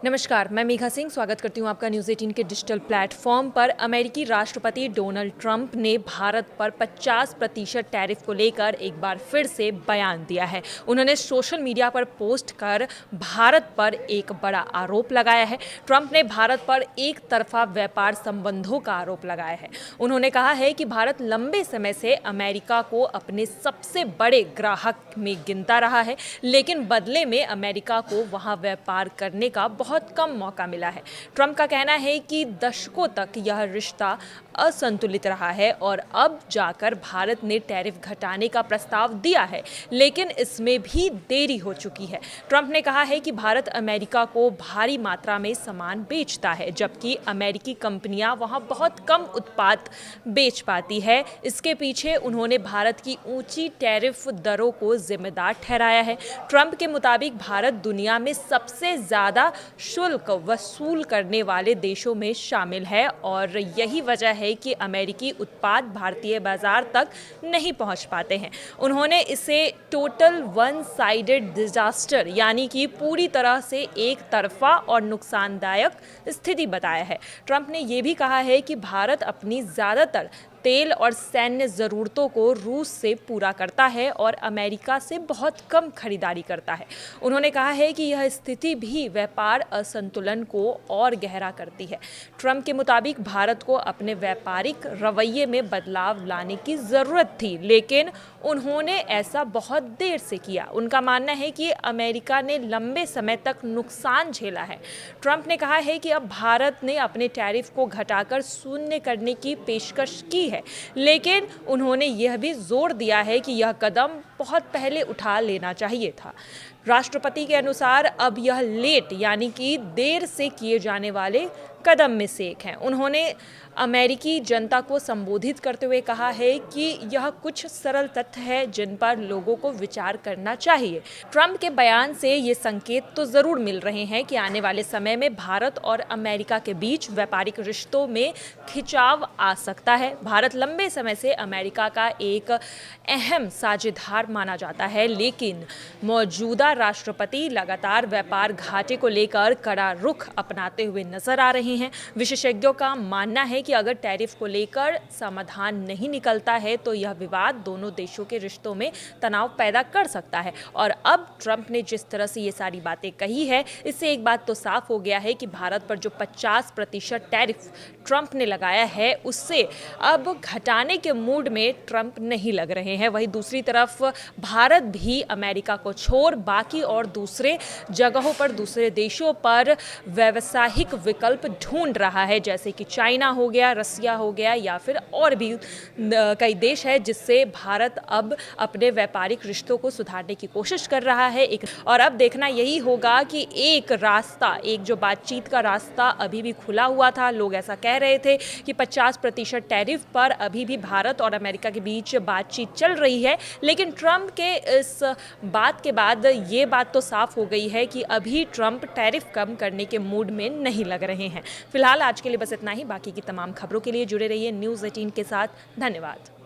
नमस्कार, मैं मेघा सिंह स्वागत करती हूँ आपका न्यूज़ 18 के डिजिटल प्लेटफॉर्म पर। अमेरिकी राष्ट्रपति डोनाल्ड ट्रंप ने भारत पर 50% टैरिफ को लेकर एक बार फिर से बयान दिया है। उन्होंने सोशल मीडिया पर पोस्ट कर भारत पर एक बड़ा आरोप लगाया है। ट्रंप ने भारत पर एक तरफा व्यापार संबंधों का आरोप लगाया है। उन्होंने कहा है कि भारत लंबे समय से अमेरिका को अपने सबसे बड़े ग्राहक में गिनता रहा है, लेकिन बदले में अमेरिका को वहाँ व्यापार करने का बहुत कम मौका मिला है। ट्रंप का कहना है कि दशकों तक यह रिश्ता असंतुलित रहा है और अब जाकर भारत ने टैरिफ घटाने का प्रस्ताव दिया है, लेकिन इसमें भी देरी हो चुकी है। ट्रंप ने कहा है कि भारत अमेरिका को भारी मात्रा में सामान बेचता है, जबकि अमेरिकी कंपनियां वहां बहुत कम उत्पाद बेच पाती है। इसके पीछे उन्होंने भारत की ऊंची टैरिफ दरों को जिम्मेदार ठहराया है। ट्रंप के मुताबिक भारत दुनिया में सबसे ज़्यादा शुल्क वसूल करने वाले देशों में शामिल है और यही वजह है कि अमेरिकी उत्पाद भारतीय बाजार तक नहीं पहुंच पाते हैं। उन्होंने इसे टोटल वन साइडेड डिजास्टर यानी कि पूरी तरह से एक तरफा और नुकसानदायक स्थिति बताया है। ट्रंप ने यह भी कहा है कि भारत अपनी ज़्यादातर तेल और सैन्य ज़रूरतों को रूस से पूरा करता है और अमेरिका से बहुत कम खरीदारी करता है। उन्होंने कहा है कि यह स्थिति भी व्यापार असंतुलन को और गहरा करती है। ट्रंप के मुताबिक भारत को अपने व्यापारिक रवैये में बदलाव लाने की ज़रूरत थी, लेकिन उन्होंने ऐसा बहुत देर से किया। उनका मानना है कि अमेरिका ने लंबे समय तक नुकसान झेला है। ट्रंप ने कहा है कि अब भारत ने अपने टैरिफ को घटाकर शून्य करने की पेशकश की है, लेकिन उन्होंने यह भी जोर दिया है कि यह कदम बहुत पहले उठा लेना चाहिए था। राष्ट्रपति के अनुसार अब यह लेट यानी कि देर से किए जाने वाले कदम में से एक है। उन्होंने अमेरिकी जनता को संबोधित करते हुए कहा है कि यह कुछ सरल तथ्य है जिन पर लोगों को विचार करना चाहिए। ट्रंप के बयान से ये संकेत तो ज़रूर मिल रहे हैं कि आने वाले समय में भारत और अमेरिका के बीच व्यापारिक रिश्तों में खिंचाव आ सकता है। भारत लंबे समय से अमेरिका का एक अहम साझेदार माना जाता है, लेकिन मौजूदा राष्ट्रपति लगातार व्यापार घाटे को लेकर कड़ा रुख अपनाते हुए नजर आ रहे हैं। विशेषज्ञों का मानना है कि अगर टैरिफ को लेकर समाधान नहीं निकलता है तो यह विवाद दोनों देशों के रिश्तों में तनाव पैदा कर सकता है। और अब ट्रंप ने जिस तरह से ये सारी बातें कही है, इससे एक बात तो साफ हो गया है कि भारत पर जो 50% टैरिफ ट्रंप ने लगाया है, उससे अब घटाने के मूड में ट्रंप नहीं लग रहे हैं। वहीं दूसरी तरफ भारत भी अमेरिका को छोड़ बाकी और दूसरे जगहों पर, दूसरे देशों पर व्यावसायिक विकल्प ढूंढ रहा है, जैसे कि चाइना हो गया, रसिया हो गया या फिर और भी कई देश है, जिससे भारत अब अपने व्यापारिक रिश्तों को सुधारने की कोशिश कर रहा है। और अब देखना यही होगा कि एक रास्ता, एक जो बातचीत का रास्ता अभी भी खुला हुआ था। लोग ऐसा कह रहे थे कि 50% टैरिफ पर अभी भी भारत और अमेरिका के बीच बातचीत चल रही है, लेकिन ट्रंप के इस बात के बाद ये बात तो साफ हो गई है कि अभी ट्रंप टैरिफ कम करने के मूड में नहीं लग रहे हैं। फिलहाल आज के लिए बस इतना ही। बाकी की तमाम खबरों के लिए जुड़े रहिए न्यूज़ 18 के साथ। धन्यवाद।